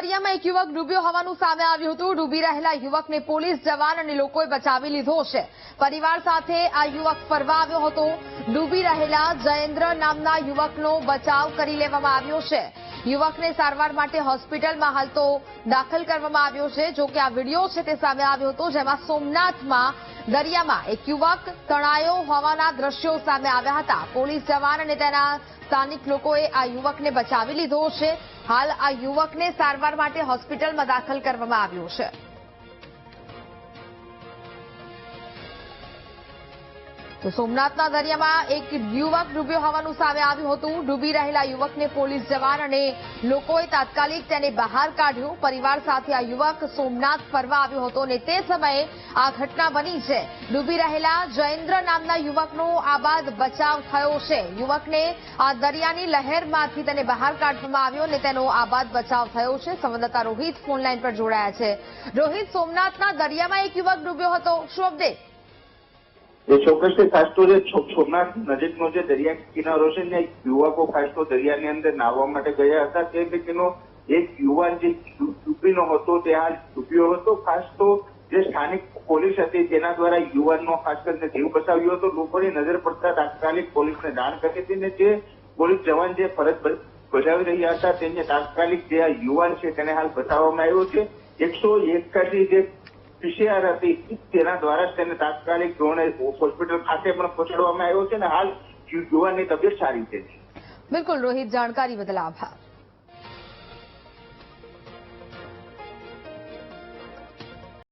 દરિયામાં એક યુવક ડૂબ્યો હોવાનું સામે આવ્યું હતું। ડૂબી રહેલા યુવકને પોલીસ જવાન અને લોકોએ બચાવી લીધો છે। પરિવાર સાથે આ યુવક ફરવા આવ્યો હતો। ડૂબી રહેલા જયેન્દ્ર નામના યુવકનો બચાવ કરી લેવામાં આવ્યો છે। યુવકને સારવાર માટે હોસ્પિટલમાં હાલ તો દાખલ કરવામાં આવ્યો છે। જો કે આ વિડીયો છે તે સામે આવ્યો હતો, જેમાં સોમનાથમાં દરિયામાં એક યુવક તણાયો હોવાના દ્રશ્યો સામે આવ્યા હતા। પોલીસ જવાન અને તેના સ્થાનિક લોકોએ આ યુવકને બચાવી લીધો છે। હાલ આ યુવકને સારવાર માટે હોસ્પિટલમાં દાખલ કરવામાં આવ્યો છે। તો સોમનાથના દરિયામાં એક યુવક ડૂબ્યો હોવાનું સામે આવ્યું હતું। ડૂબી રહેલા યુવકને પોલીસ જવાન અને લોકોએ તાત્કાલિક તેને બહાર કાઢ્યો। પરિવાર સાથે આ યુવક સોમનાથ ફરવા આવ્યો હતો અને તે સમયે આ ઘટના બની છે। ડૂબી રહેલા જયેન્દ્ર નામના યુવકનો આબાદ બચાવ થયો છે। યુવકને આ દરિયાની લહેરમાંથી તેને બહાર કાઢવામાં આવ્યો અને તેનો આબાદ બચાવ થયો છે। સંવાદદાતા રોહિત ફોનલાઈન પર જોડાયા છે। રોહિત, સોમનાથના દરિયામાં એક યુવક ડૂબ્યો હતો, શું અપડેટ? ચોક્કસથી ખાસ તો સોમનાથ નજીકનો જે દરિયા કિનારો છે ને, યુવકો ખાસ તો દરિયાની અંદર નાહવા માટે ગયા હતા। તે પૈકીનો એક યુવાન જે ડૂબીનો હતો તે હાલ ડૂબ્યો હતો। ખાસ તો જે સ્થાનિક પોલીસ હતી તેના દ્વારા યુવાનનો ખાસ કરીને જીવ બચાવ્યો હતો। લોકોની નજર પડતા તાત્કાલિક પોલીસને જાણ કરી હતી ને જે પોલીસ જવાન જે ફરજ બજાવી રહ્યા હતા તેને તાત્કાલિક જે આ યુવાન છે તેને હાલ બચાવવામાં આવ્યો છે। 181 જે પીસીઆર હતી તેના દ્વારા તેને તાત્કાલિક ધોરણે હોસ્પિટલ ખાતે પણ પહોંચાડવામાં આવ્યો છે અને હાલ યુવાનની તબિયત સારી છે। બિલકુલ રોહિત, જાણકારી બદલ આભાર।